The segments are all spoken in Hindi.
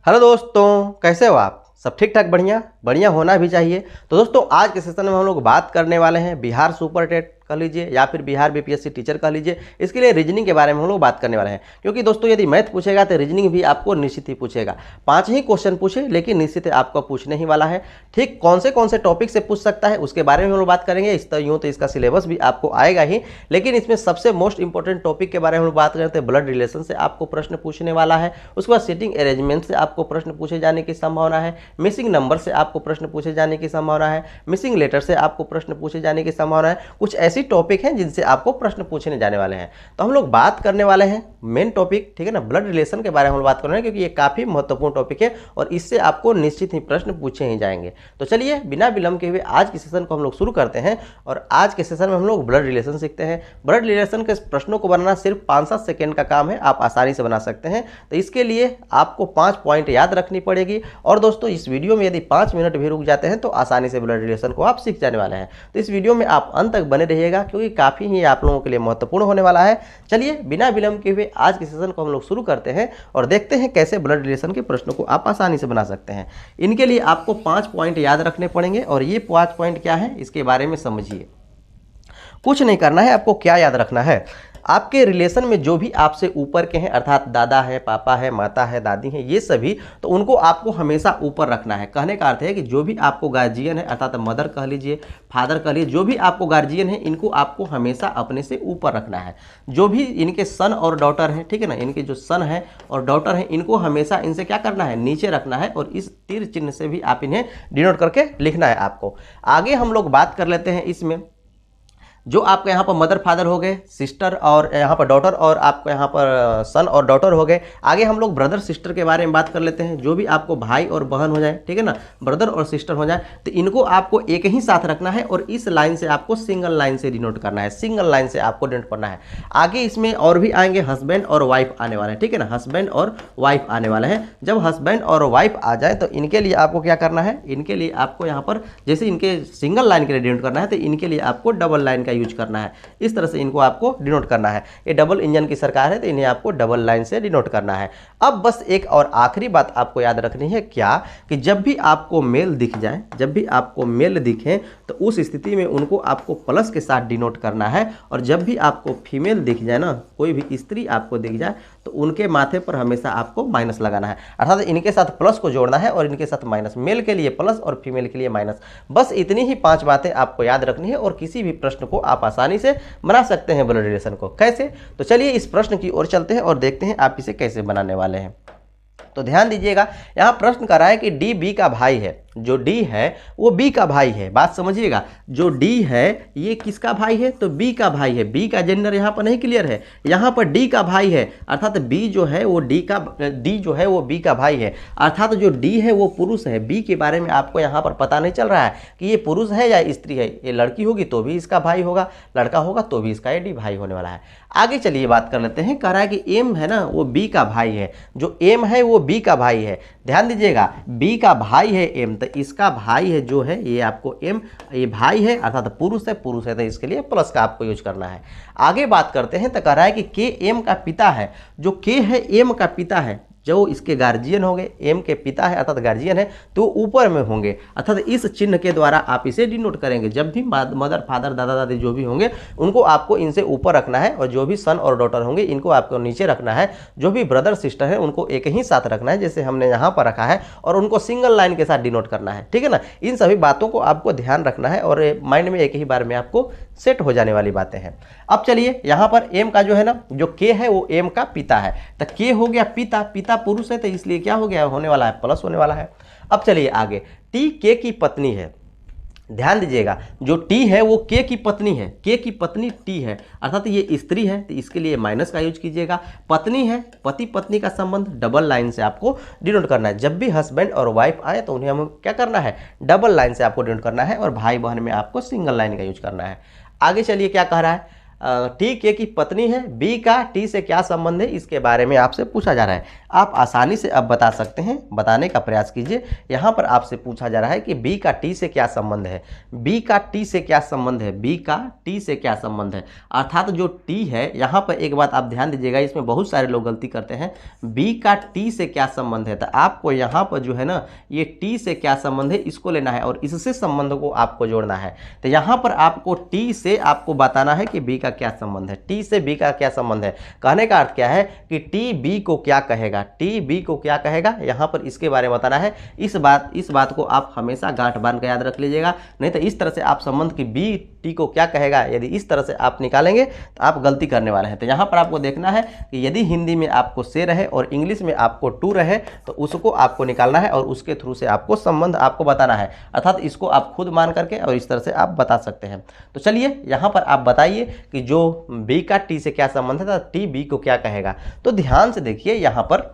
हेलो दोस्तों, कैसे हो आप? सब ठीक ठाक, बढ़िया बढ़िया होना भी चाहिए। तो दोस्तों, आज के सेशन में हम लोग बात करने वाले हैं बिहार सुपर टेट कह लीजिए या फिर बिहार बीपीएससी टीचर कह लीजिए। इसके लिए रीजनिंग के बारे में हम लोग बात करने वाले हैं, क्योंकि दोस्तों यदि मैथ पूछेगा तो रीजनिंग भी आपको निश्चित ही पूछेगा। 5 ही क्वेश्चन पूछे, लेकिन निश्चित है आपको पूछने ही वाला है। ठीक कौन से टॉपिक से पूछ सकता है उसके बारे में हम लोग बात करेंगे। इस यूँ तो इसका सिलेबस भी आपको आएगा ही, लेकिन इसमें सबसे मोस्ट इंपॉर्टेंट टॉपिक के बारे में हम लोग बात करते हैं। ब्लड रिलेशन से आपको प्रश्न पूछने वाला है। उसके बाद सीटिंग अरेंजमेंट से आपको प्रश्न पूछे जाने की संभावना है। मिसिंग नंबर से आपको प्रश्न पूछे जाने की संभावना है। मिसिंग लेटर से आपको प्रश्न पूछे जाने की संभावना है। कुछ ऐसी टॉपिक हैं जिनसे आपको प्रश्न पूछने जाने वाले हैं। तो हम लोग बात करने वाले हैं मेन टॉपिक, ठीक है ना, ब्लड रिलेशन के बारे में हम बात कर रहे हैं, क्योंकि ये काफी महत्वपूर्ण टॉपिक है और इससे आपको निश्चित ही प्रश्न पूछे ही जाएंगे। तो चलिए बिना विलंब के हुए आज के सेशन को हम लोग शुरू करते हैं। और आज के सेशन में हम लोग ब्लड रिलेशन सीखते हैं। ब्लड रिलेशन के प्रश्नों को बनाना सिर्फ 5-7 सेकेंड का काम है, आप आसानी से बना सकते हैं। तो इसके लिए आपको 5 पॉइंट याद रखनी पड़ेगी। और दोस्तों, इस वीडियो में यदि 5 मिनट भी रुक जाते हैं तो आसानी से ब्लड रिलेशन को आप सीख जाने वाले हैं। तो इस वीडियो में आप अंत तक बने रहिएगा, क्योंकि काफी ही आप लोगों के लिए महत्वपूर्ण होने वाला है। चलिए बिना विलंब के हुए आज के सेशन को हम लोग शुरू करते हैं और देखते हैं कैसे ब्लड रिलेशन के प्रश्नों को आप आसानी से बना सकते हैं। इनके लिए आपको 5 पॉइंट याद रखने पड़ेंगे और ये 5 पॉइंट क्या है इसके बारे में समझिए। कुछ नहीं करना है, आपको क्या याद रखना है, आपके रिलेशन में जो भी आपसे ऊपर के हैं, अर्थात दादा है, पापा है, माता है, दादी है, ये सभी, तो उनको आपको हमेशा ऊपर रखना है। कहने का अर्थ है कि जो भी आपको गार्जियन है, अर्थात मदर कह लीजिए, फादर कह लीजिए, जो भी आपको गार्जियन है, इनको आपको हमेशा अपने से ऊपर रखना है। जो भी इनके सन और डॉटर हैं, ठीक है ना, इनके जो सन है और डॉटर हैं, इनको हमेशा इनसे क्या करना है, नीचे रखना है। और इस तीर चिन्ह से भी आप इन्हें डिनोट करके लिखना है आपको। आगे हम लोग बात कर लेते हैं इसमें, जो आपके यहाँ पर मदर फादर हो गए, सिस्टर और यहाँ पर डॉटर, और आपको यहाँ पर सन और डॉटर हो गए। आगे हम लोग ब्रदर सिस्टर के बारे में बात कर लेते हैं। जो भी आपको भाई और बहन हो जाए, ठीक है ना, ब्रदर और सिस्टर हो जाए, तो इनको आपको एक ही साथ रखना है और इस लाइन से आपको सिंगल लाइन से डिनोट करना है, सिंगल लाइन से आपको डिनोट करना है। आगे इसमें और भी आएंगे, हस्बैंड और वाइफ आने वाले हैं, ठीक है ना, हस्बैंड और वाइफ आने वाले हैं। जब हस्बैंड और वाइफ आ जाए तो इनके लिए आपको क्या करना है, इनके लिए आपको यहाँ पर जैसे इनके सिंगल लाइन के लिए डिनोट करना है, तो इनके लिए आपको डबल लाइन का यूज करना है। इस तरह से इनको आपको डिनोट करना है। ये डबल इंजन की सरकार है तो इन्हें आपको डबल लाइन से डिनोट करना है। अब बस एक और आखिरी बात आपको याद रखनी है, क्या कि जब भी आपको मेल दिख जाए, जब भी आपको मेल दिखे, तो उस स्थिति में उनको आपको प्लस के साथ डिनोट करना है। और जब भी आपको फीमेल दिख जाए ना, कोई भी स्त्री आपको दिख जाए, तो उनके माथे पर हमेशा आपको माइनस लगाना है, अर्थात इनके साथ प्लस को जोड़ना है और इनके साथ माइनस। मेल के लिए प्लस और फीमेल के लिए माइनस। बस इतनी ही 5 बातें आपको याद रखनी है और किसी भी प्रश्न को आप आसानी से बना सकते हैं। ब्लड रिलेशन को कैसे, तो चलिए इस प्रश्न की ओर चलते हैं और देखते हैं आप इसे कैसे बनाने वाले हैं। तो ध्यान दीजिएगा, यहां प्रश्न कर रहा है कि डी बी का भाई है। जो डी है वो बी का भाई है। बात समझिएगा, जो डी है ये किसका भाई है, तो बी का भाई है। बी का जेंडर यहां पर नहीं क्लियर है, यहां पर डी का भाई है, अर्थात बी जो है वो डी जो है वो बी का भाई है, अर्थात जो डी है वो पुरुष है। बी के बारे में आपको यहां पर पता नहीं चल रहा है कि ये पुरुष है या स्त्री है। ये लड़की होगी तो भी इसका भाई होगा, लड़का होगा तो भी इसका ये डी भाई होने वाला है। आगे चलिए बात कर लेते हैं। कह रहा है कि एम है ना वो बी का भाई है। जो एम है वो बी का भाई है। ध्यान दीजिएगा, बी का भाई है एम, तो इसका भाई है जो है ये आपको एम, ये भाई है अर्थात पुरुष है, पुरुष है तो इसके लिए प्लस का आपको यूज करना है। आगे बात करते हैं, तो कह रहा है कि के एम का पिता है। जो के है एम का पिता है, जो इसके गार्जियन होंगे, एम के पिता है अर्थात गार्जियन है, तो ऊपर में होंगे, अर्थात इस चिन्ह के द्वारा आप इसे डिनोट करेंगे। जब भी मदर फादर दादा दादी जो भी होंगे उनको आपको इनसे ऊपर रखना है और जो भी सन और डॉटर होंगे इनको आपको नीचे रखना है। जो भी ब्रदर सिस्टर है उनको एक ही साथ रखना है जैसे हमने यहाँ पर रखा है, और उनको सिंगल लाइन के साथ डिनोट करना है, ठीक है ना। इन सभी बातों को आपको ध्यान रखना है और माइंड में एक ही बार में आपको सेट हो जाने वाली बातें हैं। अब चलिए यहाँ पर एम का जो है ना, जो के है वो एम का पिता है, तो के हो गया पिता, पिता पुरुष है तो इसलिए क्या हो गया, होने वाला है प्लस होने वाला है। अब चलिए आगे, टी के की पत्नी है। ध्यान दीजिएगा, जो टी है वो के की पत्नी है, के की पत्नी टी है, अर्थात ये स्त्री है तो इसके लिए माइनस का यूज कीजिएगा। पत्नी है, पति पत्नी का संबंध डबल लाइन से आपको डिनोट करना है। जब भी हस्बैंड और वाइफ आए तो उन्हें हमें क्या करना है, डबल लाइन से आपको डिनोट करना है, और भाई बहन में आपको सिंगल लाइन का यूज करना है। आगे चलिए क्या कह रहा है, टी के की पत्नी है, बी का टी से क्या संबंध है, इसके बारे में आपसे पूछा जा रहा है। आप आसानी से अब बता सकते हैं, बताने का प्रयास कीजिए। यहाँ पर आपसे पूछा जा रहा है कि बी का टी से क्या संबंध है, बी का टी से क्या संबंध है, बी का टी से क्या संबंध है। अर्थात जो टी है, यहाँ पर एक बात आप ध्यान दीजिएगा, इसमें बहुत सारे लोग गलती करते हैं। बी का टी से क्या संबंध है, तो आपको यहाँ पर जो है ना, ये टी से क्या संबंध है इसको लेना है और इससे संबंध को आपको जोड़ना है। तो यहाँ पर आपको टी से आपको बताना है कि बी का क्या संबंध है, टी से बी का क्या संबंध है। कहने का अर्थ क्या है कि टी बी को क्या कहेगा, टी बी को क्या कहेगा, यहाँ पर इसके बारे में बताना है। इस बात को आप हमेशा गांठ बांध कर याद रख लीजिएगा, नहीं तो इस तरह से आप संबंध की बी टी को क्या कहेगा, यदि इस तरह से आप निकालेंगे तो आप गलती करने वाले हैं। तो यहाँ पर आपको देखना है कि यदि हिंदी में आपको से रहे और इंग्लिश में आपको टू रहे तो उसको आपको निकालना है और उसके थ्रू से आपको संबंध आपको बताना है। अर्थात इसको आप खुद मान करके और इस तरह से आप बता सकते हैं। तो चलिए यहाँ पर आप बताइए कि जो बी का टी से क्या संबंध है, तो टी बी को क्या कहेगा। तो ध्यान से देखिए, यहाँ पर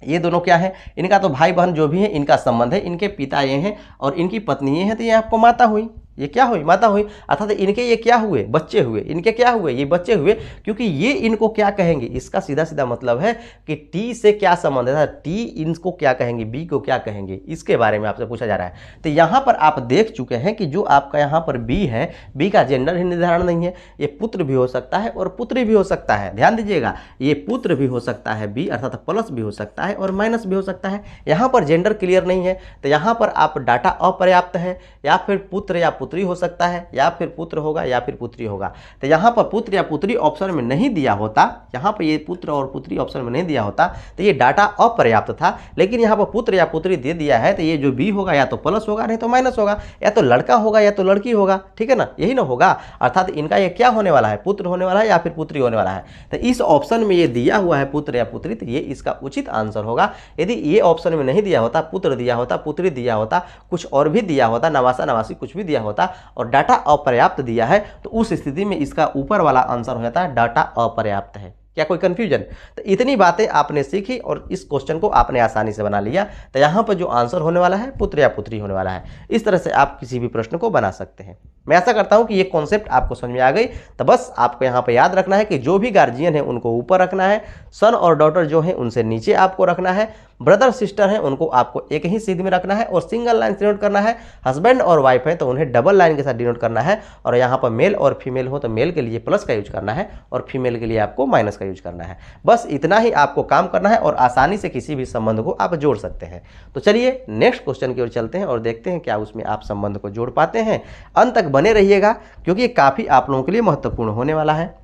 ये दोनों क्या है, इनका तो भाई बहन जो भी है इनका संबंध है, इनके पिता ये हैं और इनकी पत्नी ये हैं, तो ये आपको माता हुई, ये क्या हुई, माता हुई। अर्थात इनके ये क्या हुए, बच्चे हुए, इनके क्या हुए, ये बच्चे हुए, क्योंकि ये इनको क्या कहेंगे, इसका सीधा सीधा मतलब है कि टी से क्या संबंध है, टी इनको क्या कहेंगे, बी को क्या कहेंगे, इसके बारे में आपसे पूछा जा रहा है। तो यहाँ पर आप देख चुके हैं कि जो आपका यहाँ पर बी है, बी का जेंडर ही निर्धारण नहीं है, ये पुत्र भी हो सकता है और पुत्री भी हो सकता है। ध्यान दीजिएगा, ये पुत्र भी हो सकता है बी, अर्थात प्लस भी हो सकता है और माइनस भी हो सकता है। यहाँ पर जेंडर क्लियर नहीं है, तो यहाँ पर आप डाटा अपर्याप्त है, या फिर पुत्र या पुत्री हो सकता है, या फिर पुत्र होगा या फिर पुत्री होगा। तो यहाँ पर पुत्र या पुत्री ऑप्शन में नहीं दिया होता, यहाँ पर ये पुत्र और पुत्री ऑप्शन में नहीं दिया होता तो ये डाटा अपर्याप्त था। लेकिन यहाँ पर पुत्र या पुत्री दे दिया है, तो ये जो बी होगा या तो प्लस होगा नहीं तो माइनस होगा, या तो लड़का होगा या तो लड़की होगा, ठीक है ना, यही ना होगा। अर्थात इनका ये क्या होने वाला है, पुत्र होने वाला है या फिर पुत्री होने वाला है। तो इस ऑप्शन में ये दिया हुआ है पुत्र या पुत्री, तो ये इसका उचित आंसर होगा। यदि ये ऑप्शन में नहीं दिया होता, पुत्र दिया होता, पुत्री दिया होता, कुछ और भी दिया होता, नवासा नवासी कुछ भी दिया होता और डाटा अपर्याप्त दिया है, तो उस स्थिति में इसका ऊपर वाला आंसर हो जाता है डाटा अपर्याप्त है। क्या कोई कंफ्यूजन? तो इतनी बातें आपने सीखी और इस क्वेश्चन को आपने आसानी से बना लिया। तो यहाँ पर जो आंसर होने वाला है पुत्र या पुत्री होने वाला है। इस तरह से आप किसी भी प्रश्न को बना सकते हैं। मैं ऐसा करता हूँ कि ये कॉन्सेप्ट आपको समझ में आ गई। तो बस आपको यहाँ पर याद रखना है कि जो भी गार्जियन है उनको ऊपर रखना है, सन और डॉटर जो है उनसे नीचे आपको रखना है, ब्रदर सिस्टर हैं उनको आपको एक ही सीध में रखना है और सिंगल लाइन से डिनोट करना है। हस्बैंड और वाइफ है तो उन्हें डबल लाइन के साथ डिनोट करना है। और यहाँ पर मेल और फीमेल हो तो मेल के लिए प्लस का यूज करना है और फीमेल के लिए आपको माइनस का यूज करना है। बस इतना ही आपको काम करना है और आसानी से किसी भी संबंध को आप जोड़ सकते हैं। तो चलिए नेक्स्ट क्वेश्चन की ओर चलते हैं और देखते हैं क्या उसमें आप संबंध को जोड़ पाते हैं। अंत तक बने रहिएगा क्योंकि ये काफ़ी आप लोगों के लिए महत्वपूर्ण होने वाला है।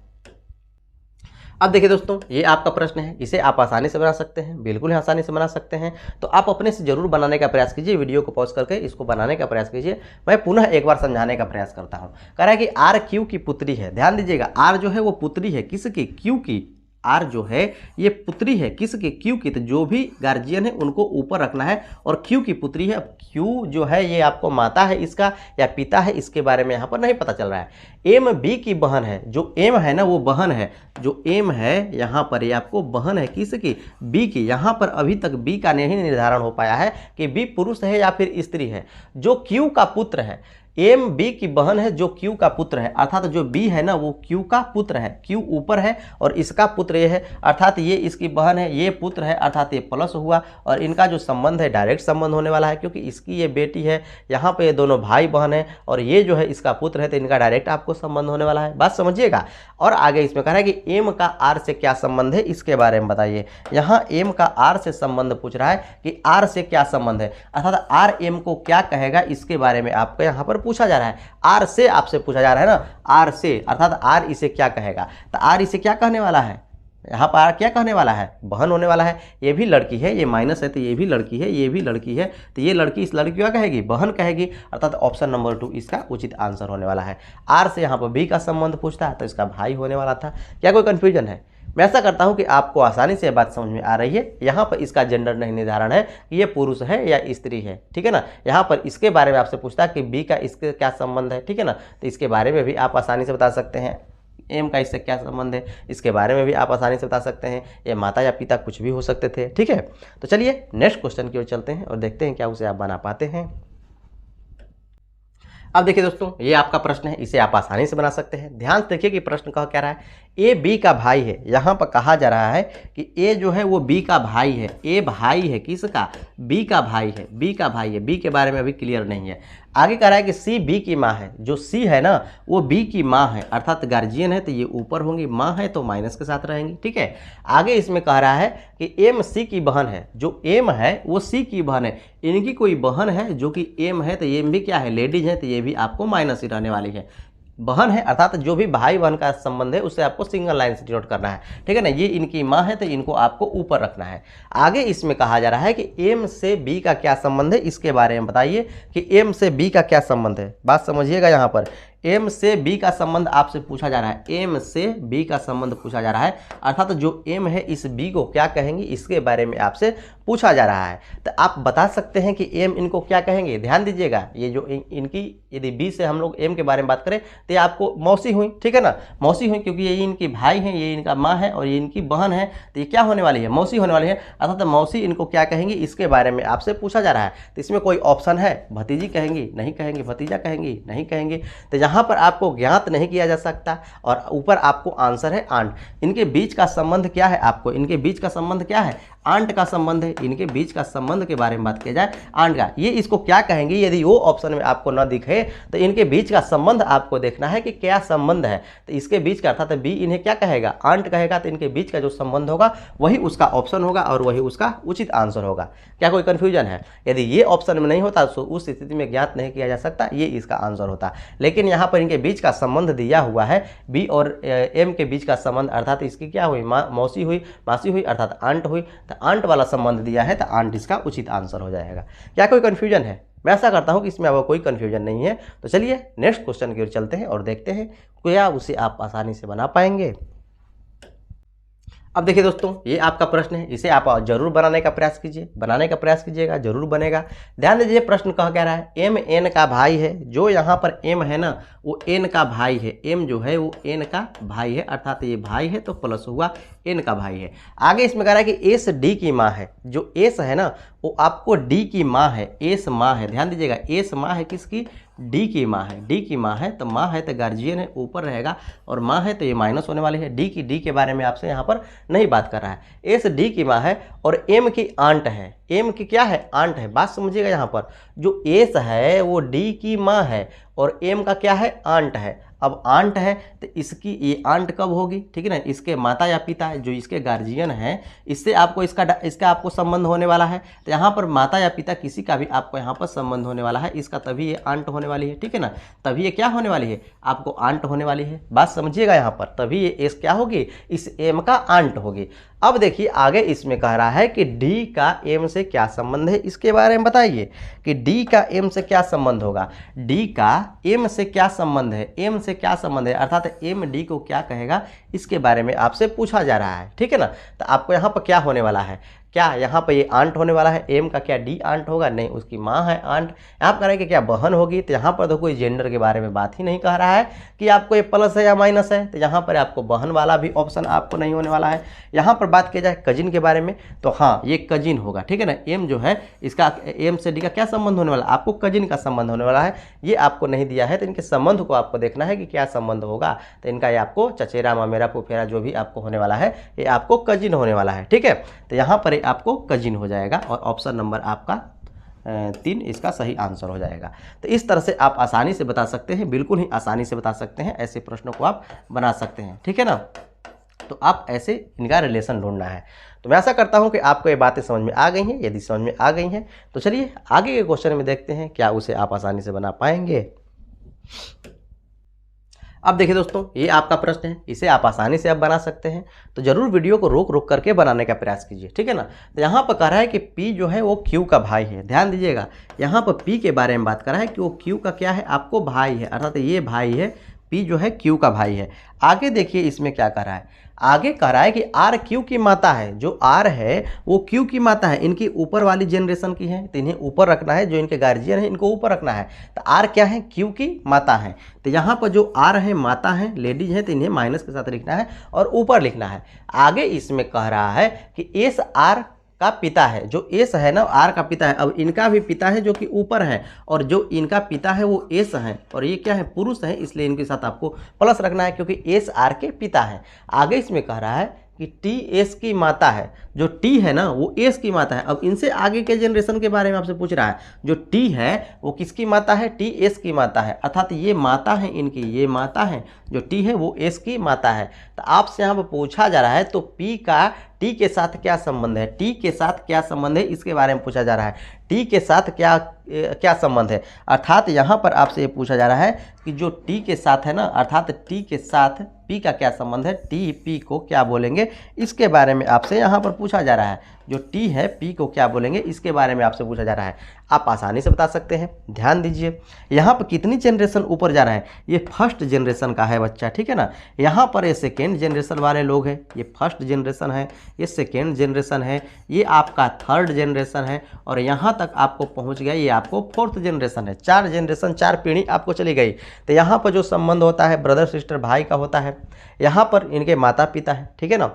अब देखिए दोस्तों, ये आपका प्रश्न है, इसे आप आसानी से बना सकते हैं, बिल्कुल ही आसानी से बना सकते हैं। तो आप अपने से जरूर बनाने का प्रयास कीजिए, वीडियो को पॉज करके इसको बनाने का प्रयास कीजिए। मैं पुनः एक बार समझाने का प्रयास करता हूँ। कह रहा है कि आर क्यू की पुत्री है। ध्यान दीजिएगा, आर जो है वो पुत्री है किसकी, क्यू की। आर जो है ये पुत्री है किसकी, क्यू की। तो जो भी गार्जियन है उनको ऊपर रखना है और क्यू की पुत्री है। अब क्यू जो है ये आपको माता है इसका या पिता है, इसके बारे में यहाँ पर नहीं पता चल रहा है। एम बी की बहन है, जो एम है ना वो बहन है, जो एम है यहाँ पर ये आपको बहन है किसकी, बी की। यहाँ पर अभी तक बी का नहीं निर्धारण हो पाया है कि बी पुरुष है या फिर स्त्री है। जो क्यू का पुत्र है, एम बी की बहन है जो क्यू का पुत्र है, अर्थात जो बी है ना वो क्यू का पुत्र है। क्यू ऊपर है और इसका पुत्र ये है, अर्थात ये इसकी बहन है, ये पुत्र है, अर्थात ये प्लस हुआ। और इनका जो संबंध है डायरेक्ट संबंध होने वाला है क्योंकि इसकी ये बेटी है, यहाँ पे ये दोनों भाई बहन है और ये जो है इसका पुत्र है, तो इनका डायरेक्ट आपको संबंध होने वाला है। बात समझिएगा। और आगे इसमें कह रहा है कि एम का आर से क्या संबंध है, इसके बारे में बताइए। यहाँ एम का आर से संबंध पूछ रहा है कि आर से क्या संबंध है, अर्थात आर एम को क्या कहेगा, इसके बारे में आपको यहाँ पर पूछा जा रहा है। आर से आपसे पूछा जा रहा है ना, आर से, अर्थात आर इसे क्या कहेगा। तो आर इसे क्या कहने वाला है, यहाँ पर आर क्या कहने वाला है, बहन होने वाला है। ये भी लड़की है, ये माइनस है तो ये भी लड़की है, ये भी लड़की है, तो ये लड़की इस लड़की को क्या कहेगी, बहन कहेगी। अर्थात ऑप्शन नंबर 2 इसका उचित आंसर होने वाला है। आर से यहाँ पर बी का संबंध पूछता है तो इसका भाई होने वाला था। क्या कोई कंफ्यूजन है? मैं ऐसा करता हूं कि आपको आसानी से बात समझ में आ रही है। यहाँ पर इसका जेंडर नहीं निर्धारण है कि ये पुरुष है या स्त्री है, ठीक है ना। यहाँ पर इसके बारे में आपसे पूछता है कि बी का इसके क्या संबंध है, ठीक है ना। तो इसके बारे में भी आप आसानी से बता सकते हैं। एम का इससे क्या संबंध है, इसके बारे में भी आप आसानी से बता सकते हैं। ये माता या पिता कुछ भी हो सकते थे, ठीक है। तो चलिए नेक्स्ट क्वेश्चन की ओर चलते हैं और देखते हैं क्या उसे आप बना पाते हैं। अब देखिए दोस्तों, ये आपका प्रश्न है, इसे आप आसानी से बना सकते हैं। ध्यान से देखिए कि प्रश्न कह रहा है ए बी का भाई है। यहाँ पर कहा जा रहा है कि ए जो है वो बी का भाई है। ए भाई है किसका? बी का भाई है। बी का भाई है, बी के बारे में अभी क्लियर नहीं है। आगे कह रहा है कि सी बी की माँ है। जो सी है ना वो बी की माँ है, अर्थात गार्जियन है तो ये ऊपर होंगी, माँ है तो माइनस के साथ रहेंगी। ठीक है। आगे इसमें कह रहा है कि एम सी की बहन है। जो एम है वो सी की बहन है। इनकी कोई बहन है जो कि एम है तो एम भी क्या है? लेडीज है, तो ये भी आपको माइनस ही रहने वाली है। बहन है अर्थात जो भी भाई बहन का संबंध है उसे आपको सिंगल लाइन से डिनोट करना है। ठीक है ना। ये इनकी माँ है तो इनको आपको ऊपर रखना है। आगे इसमें कहा जा रहा है कि एम से बी का क्या संबंध है, इसके बारे में बताइए कि एम से बी का क्या संबंध है। बात समझिएगा, यहाँ पर एम से बी का संबंध आपसे पूछा जा रहा है। एम से बी का संबंध पूछा जा रहा है, अर्थात जो एम है इस बी को क्या कहेंगे, इसके बारे में आपसे पूछा जा रहा है। तो आप बता सकते हैं कि एम इनको क्या कहेंगे। ध्यान दीजिएगा, ये जो इनकी यदि बी से हम लोग एम के बारे में बात करें तो ये आपको मौसी हुई। ठीक है ना, मौसी हुई, क्योंकि ये इनकी भाई हैं, ये इनका माँ है और ये इनकी बहन है, तो ये क्या होने वाली है? मौसी होने वाली है। अर्थात मौसी इनको क्या कहेंगी, इसके बारे में आपसे पूछा जा रहा है। तो इसमें कोई ऑप्शन है? भतीजी कहेंगी? नहीं कहेंगी। भतीजा कहेंगी? नहीं कहेंगे। तो यहाँ पर आपको ज्ञात नहीं किया जा सकता और ऊपर आपको आंसर है आंट। इनके बीच का संबंध क्या है? आपको इनके बीच का संबंध क्या है? आंट का संबंध है। इनके बीच का संबंध के बारे में बात किया जाए, आंट का। ये इसको क्या कहेंगे? यदि वो ऑप्शन में आपको न दिखे तो इनके बीच का संबंध आपको देखना है कि क्या संबंध है। तो इसके बीच का अर्थात बी इन्हें क्या कहेगा? आंट कहेगा। तो इनके बीच का जो संबंध होगा वही उसका ऑप्शन होगा और वही उसका उचित आंसर होगा। क्या कोई कंफ्यूजन है? यदि ये ऑप्शन में नहीं होता तो उस स्थिति में ज्ञात नहीं किया जा सकता, ये इसका आंसर होता। लेकिन यहाँ पर इनके बीच का संबंध दिया हुआ है, बी और एम के बीच का संबंध, अर्थात इसकी क्या हुई? मौसी हुई, मासी हुई, अर्थात आंट हुई। तो आंट वाला संबंध दिया है तो आंट इसका उचित आंसर हो जाएगा। क्या कोई कंफ्यूजन है? मैं ऐसा करता हूं कि इसमें अब कोई कंफ्यूजन नहीं है। तो चलिए नेक्स्ट क्वेश्चन की ओर चलते हैं और देखते हैं क्या उसे आप आसानी से बना पाएंगे। अब देखिए दोस्तों, ये आपका प्रश्न है, इसे आप जरूर बनाने का प्रयास कीजिए। बनाने का प्रयास कीजिएगा, जरूर बनेगा। ध्यान दीजिए प्रश्न कह रहा है एम एन का भाई है। जो यहाँ पर एम है ना वो एन का भाई है। एम जो है वो एन का भाई है, अर्थात ये भाई है तो प्लस हुआ एन का भाई है। आगे इसमें कह रहा है कि एस डी की माँ है। जो एस है ना वो आपको डी की माँ है। एस माँ है, ध्यान दीजिएगा, एस माँ है किसकी? डी की माँ है। डी की माँ है तो माँ है तो गार्जियन है, ऊपर रहेगा, और माँ है तो ये माइनस होने वाली है। डी के बारे में आपसे यहाँ पर नहीं बात कर रहा है। एस डी की माँ है और एम की आंट है। एम की क्या है? आंट है। बात समझिएगा, यहाँ पर जो एस है वो डी की माँ है और एम का क्या है? आंट है। अब आंट है तो इसकी ये आंट कब होगी? ठीक है ना, इसके माता या पिता जो इसके गार्जियन हैं, इससे आपको इसका आपको संबंध होने वाला है। तो यहाँ पर माता या पिता किसी का भी आपको यहाँ पर संबंध होने वाला है, इसका तभी ये आंट होने वाली है। ठीक है ना, तभी ये क्या होने वाली है? आपको आंट होने वाली है। बात समझिएगा, यहाँ पर तभी ये एस क्या होगी? इस एम का आंट होगी। अब देखिए आगे इसमें कह रहा है कि डी का एम से क्या संबंध है, इसके बारे में बताइए कि डी का एम से क्या संबंध होगा। डी का एम से क्या संबंध है? एम से क्या संबंध है, अर्थात एम डी को क्या कहेगा, इसके बारे में आपसे पूछा जा रहा है। ठीक है ना, तो आपको यहाँ पर क्या होने वाला है? क्या यहाँ पर ये आंट होने वाला है? एम का क्या डी आंट होगा? नहीं, उसकी माँ है आंट। यहाँ पर कह रहा है कि क्या बहन होगी, तो यहाँ पर तो कोई जेंडर के बारे में बात ही नहीं कह रहा है कि आपको ये प्लस है या माइनस है। तो यहाँ पर आपको बहन वाला भी ऑप्शन आपको नहीं होने वाला है। यहाँ पर बात की जाए कजिन के बारे में तो हाँ ये कजिन होगा। ठीक है ना, एम जो है इसका एम से डी का क्या संबंध होने वाला? आपको कजिन का संबंध होने वाला है। ये आपको नहीं दिया है तो इनके संबंध को आपको देखना है कि क्या संबंध होगा। तो इनका ये आपको चचेरा मामेरा फुफेरा जो भी आपको होने वाला है ये आपको कजिन होने वाला है। ठीक है, तो यहाँ पर आपको कजिन हो जाएगा और ऑप्शन नंबर आपका 3 इसका सही आंसर हो जाएगा। तो इस तरह से आप आसानी से बता सकते हैं, बिल्कुल ही आसानी से बता सकते हैं। ऐसे प्रश्नों को आप बना सकते हैं। ठीक है ना, तो आप ऐसे इनका रिलेशन ढूंढना है। तो मैं आशा करता हूं कि आपको ये बातें समझ में आ गई हैं। यदि समझ में आ गई हैं तो चलिए आगे के क्वेश्चन में देखते हैं क्या उसे आप आसानी से बना पाएंगे। अब देखिए दोस्तों, ये आपका प्रश्न है, इसे आप आसानी से आप बना सकते हैं। तो जरूर वीडियो को रोक करके बनाने का प्रयास कीजिए। ठीक है ना, तो यहाँ पर कह रहा है कि P जो है वो Q का भाई है। ध्यान दीजिएगा, यहाँ पर P के बारे में बात कर रहा है कि वो Q का क्या है? आपको भाई है, अर्थात ये भाई है, P जो है Q का भाई है। आगे देखिए इसमें क्या कर रहा है, आगे कह रहा है कि R Q की माता है। जो R है वो Q की माता है, इनकी ऊपर वाली जनरेशन की है तो इन्हें ऊपर रखना है। जो इनके गार्जियन है इनको ऊपर रखना है। तो R क्या है? Q की माता है। तो यहाँ पर जो R है माता है, लेडीज है, तो इन्हें माइनस के साथ लिखना है और ऊपर लिखना है। आगे इसमें कह रहा है कि एस आर का पिता है, जो एस है ना आर का पिता है। अब इनका भी पिता है जो कि ऊपर है, और जो इनका पिता है वो एस है, और ये क्या है पुरुष है, इसलिए इनके साथ आपको प्लस रखना है क्योंकि एस आर के पिता है। आगे इसमें कह रहा है कि टी एस की माता है, जो टी है ना वो एस की माता है। अब इनसे आगे के जनरेशन के बारे में आपसे पूछ रहा है, जो टी है वो किसकी माता है, टी एस की माता है, अर्थात ये माता है इनकी, ये माता है, जो टी है वो एस की माता है। तो आपसे यहाँ पर पूछा जा रहा है तो पी का टी के साथ क्या संबंध है, टी के साथ क्या संबंध है इसके बारे में पूछा जा रहा है। टी के साथ क्या संबंध है, अर्थात यहाँ पर आपसे ये पूछा जा रहा है कि जो टी के साथ है ना, अर्थात टी के साथ पी का क्या संबंध है, टी पी को क्या बोलेंगे इसके बारे में आपसे यहाँ पर पूछा जा रहा है। जो टी है पी को क्या बोलेंगे इसके बारे में आपसे पूछा जा रहा है। आप आसानी से बता सकते हैं। ध्यान दीजिए यहाँ पर कितनी जनरेशन ऊपर जा रहा है, ये फर्स्ट जनरेशन का है बच्चा, ठीक है ना। यहाँ पर ये सेकेंड जनरेशन वाले लोग हैं, ये फर्स्ट जनरेशन है, ये सेकेंड जनरेशन है, ये आपका थर्ड जनरेशन है, और यहाँ तक आपको पहुँच गया ये आपको फोर्थ जनरेशन है। 4 जनरेशन 4 पीढ़ी आपको चली गई। तो यहाँ पर जो संबंध होता है ब्रदर सिस्टर भाई का होता है, यहाँ पर इनके माता पिता है, ठीक है ना,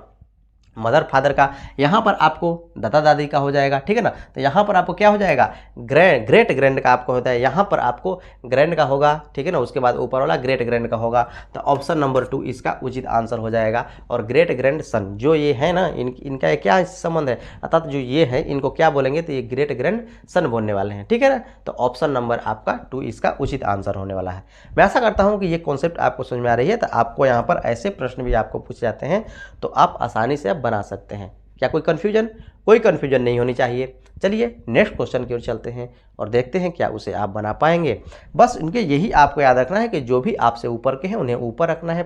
मदर फादर का, यहाँ पर आपको दादा दादी का हो जाएगा, ठीक है ना। तो यहाँ पर आपको क्या हो जाएगा, ग्रेट ग्रैंड का आपको होता है, यहाँ पर आपको ग्रैंड का होगा, ठीक है ना, उसके बाद ऊपर वाला ग्रेट ग्रैंड का होगा। तो ऑप्शन नंबर 2 इसका उचित आंसर हो जाएगा। और ग्रेट ग्रैंड सन जो ये है ना, इनका क्या संबंध है, अर्थात जो ये है इनको क्या बोलेंगे, तो ये ग्रेट ग्रैंड सन बोलने वाले हैं, ठीक है ना। तो ऑप्शन नंबर आपका 2 इसका उचित आंसर होने वाला है। मैं आशा करता हूँ कि ये कॉन्सेप्ट आपको समझ में आ रही है। तो आपको यहाँ पर ऐसे प्रश्न भी आपको पूछे जाते हैं तो आप आसानी से बना सकते हैं। क्या कोई कन्फ्यूजन, कोई कन्फ्यूजन नहीं होनी चाहिए। चलिए नेक्स्ट क्वेश्चन की ओर चलते हैं और देखते हैं क्या उसे आप बना पाएंगे। बस इनके यही आपको याद रखना है कि जो भी आपसे ऊपर के हैं उन्हें ऊपर रखना है,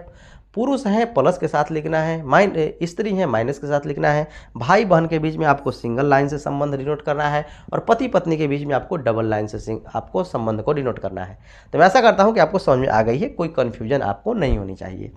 पुरुष हैं प्लस के साथ लिखना है, स्त्री हैं माइनस के साथ लिखना है, भाई बहन के बीच में आपको सिंगल लाइन से संबंध डिनोट करना है, और पति पत्नी के बीच में आपको डबल लाइन से आपको संबंध को डिनोट करना है। तो मैं ऐसा करता हूँ कि आपको समझ में आ गई है, कोई कन्फ्यूजन आपको नहीं होनी चाहिए।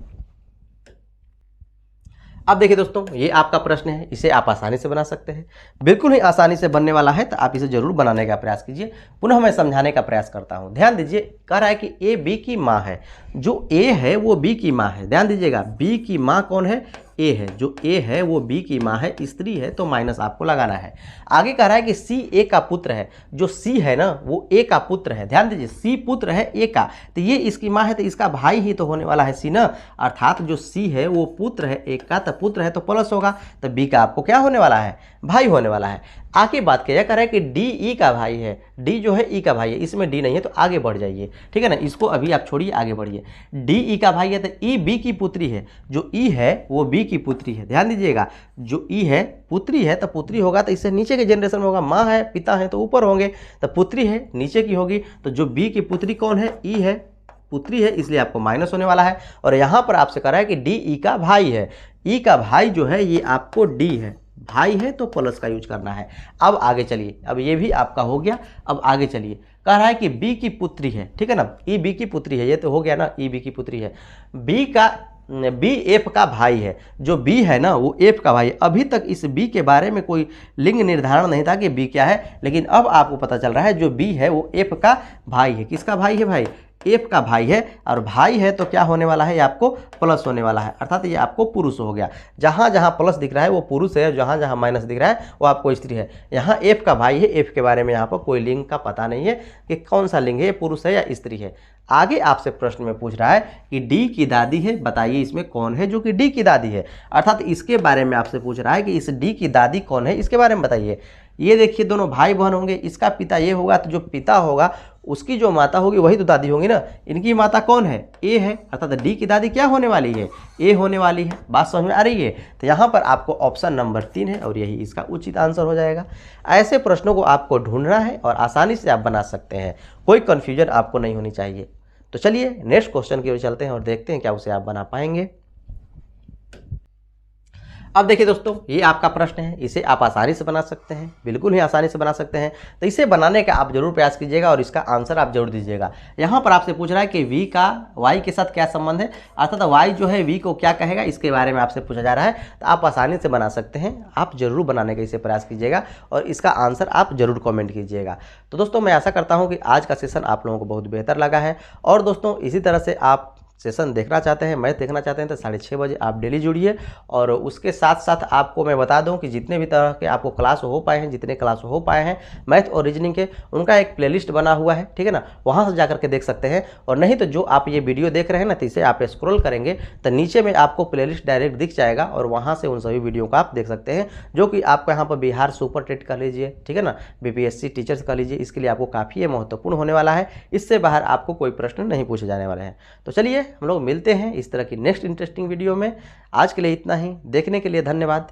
अब देखिए दोस्तों, ये आपका प्रश्न है, इसे आप आसानी से बना सकते हैं, बिल्कुल ही आसानी से बनने वाला है। तो आप इसे जरूर बनाने का प्रयास कीजिए। पुनः मैं समझाने का प्रयास करता हूं। ध्यान दीजिए, कह रहा है कि ए बी की माँ है, जो ए है वो बी की माँ है। ध्यान दीजिएगा, बी की माँ कौन है, ए है, जो ए है वो बी की माँ है, स्त्री है तो माइनस आपको लगाना है। आगे कह रहा है कि सी ए का पुत्र है, जो सी है ना वो ए का पुत्र है। ध्यान दीजिए, सी पुत्र है ए का, तो ये इसकी माँ है तो इसका भाई ही तो होने वाला है सी ना, अर्थात जो सी है वो पुत्र है ए का, तो पुत्र है तो प्लस होगा, तो बी का आपको क्या होने वाला है, भाई होने वाला है। आगे बात किया कर रहा है कि डी ई का भाई है, डी जो है ई का भाई है, इसमें डी नहीं है तो आगे बढ़ जाइए, ठीक है ना, इसको अभी आप छोड़िए आगे बढ़िए। डी ई का भाई है तो ई बी की पुत्री है, जो ई है वो बी की पुत्री है। ध्यान दीजिएगा, जो ई है पुत्री है तो पुत्री होगा तो इससे नीचे के जनरेशन में होगा, माँ है पिता है तो ऊपर होंगे, तो पुत्री है नीचे की होगी, तो जो बी की पुत्री कौन है, ई है, पुत्री है, इसलिए आपको माइनस होने वाला है। और यहाँ पर आपसे कह रहा है कि डी ई का भाई है, ई का भाई जो है ये आपको डी है, भाई है तो प्लस का यूज करना है। अब आगे चलिए, अब ये भी आपका हो गया। अब आगे चलिए, कह रहा है कि बी की पुत्री है, ठीक है ना, ई बी की पुत्री है, ये तो हो गया ना, ई बी की पुत्री है, बी एफ का भाई है, जो बी है ना वो एफ का भाई है। अभी तक इस बी के बारे में कोई लिंग निर्धारण नहीं था कि बी क्या है, लेकिन अब आपको पता चल रहा है जो बी है वो एफ का भाई है। किसका भाई है भाई, एफ का भाई है, और भाई है तो क्या होने वाला है, ये आपको प्लस होने वाला है, अर्थात ये आपको पुरुष हो गया। जहाँ जहाँ प्लस दिख रहा है वो पुरुष है, जहाँ जहाँ माइनस दिख रहा है वो आपको स्त्री है। यहाँ एफ का भाई है, एफ के बारे में यहाँ पर कोई लिंग का पता नहीं है कि कौन सा लिंग है, पुरुष है या स्त्री है। आगे आपसे प्रश्न में पूछ रहा है कि डी की दादी है, बताइए इसमें कौन है जो कि डी की दादी है, अर्थात इसके बारे में आपसे पूछ रहा है कि इस डी की दादी कौन है, इसके बारे में बताइए। ये देखिए दोनों भाई बहन होंगे, इसका पिता ये होगा तो जो पिता होगा उसकी जो माता होगी वही तो दादी होगी ना। इनकी माता कौन है, ए है, अर्थात डी की दादी क्या होने वाली है, ए होने वाली है। बात समझ में आ रही है। तो यहाँ पर आपको ऑप्शन नंबर 3 है और यही इसका उचित आंसर हो जाएगा। ऐसे प्रश्नों को आपको ढूंढना है और आसानी से आप बना सकते हैं, कोई कन्फ्यूजन आपको नहीं होनी चाहिए। तो चलिए नेक्स्ट क्वेश्चन की ओर चलते हैं और देखते हैं क्या उसे आप बना पाएंगे। अब देखिए दोस्तों, ये आपका प्रश्न है, इसे आप आसानी से बना सकते हैं, बिल्कुल ही आसानी से बना सकते हैं। तो इसे बनाने का आप जरूर प्रयास कीजिएगा और इसका आंसर आप जरूर दीजिएगा। यहाँ पर आपसे पूछ रहा है कि v का y के साथ क्या संबंध है, अर्थात y जो है v को क्या कहेगा, इसके बारे में आपसे पूछा जा रहा है। तो आप आसानी से बना सकते हैं, आप जरूर बनाने का इसे प्रयास कीजिएगा और इसका आंसर आप जरूर कॉमेंट कीजिएगा। तो दोस्तों मैं आशा करता हूँ कि आज का सेशन आप लोगों को बहुत बेहतर लगा है। और दोस्तों इसी तरह से आप सेशन देखना चाहते हैं, मैथ देखना चाहते हैं तो 6:30 बजे आप डेली जुड़िए। और उसके साथ साथ आपको मैं बता दूं कि जितने भी तरह के आपको क्लास हो पाए हैं, जितने क्लास हो पाए हैं मैथ और रीजनिंग के, उनका एक प्लेलिस्ट बना हुआ है, ठीक है ना, वहाँ से जाकर के देख सकते हैं। और नहीं तो जो आप ये वीडियो देख रहे हैं ना, तो इसे आप स्क्रॉल करेंगे तो नीचे में आपको प्लेलिस्ट डायरेक्ट दिख जाएगा और वहाँ से उन सभी वीडियो को आप देख सकते हैं, जो कि आपको यहाँ पर बिहार सुपर टेट कर लीजिए, ठीक है ना, बीपीएससी टीचर्स कर लीजिए, इसके लिए आपको काफ़ी ये महत्वपूर्ण होने वाला है। इससे बाहर आपको कोई प्रश्न नहीं पूछे जाने वाले हैं। तो चलिए हम लोग मिलते हैं इस तरह की नेक्स्ट इंटरेस्टिंग वीडियो में। आज के लिए इतना ही, देखने के लिए धन्यवाद।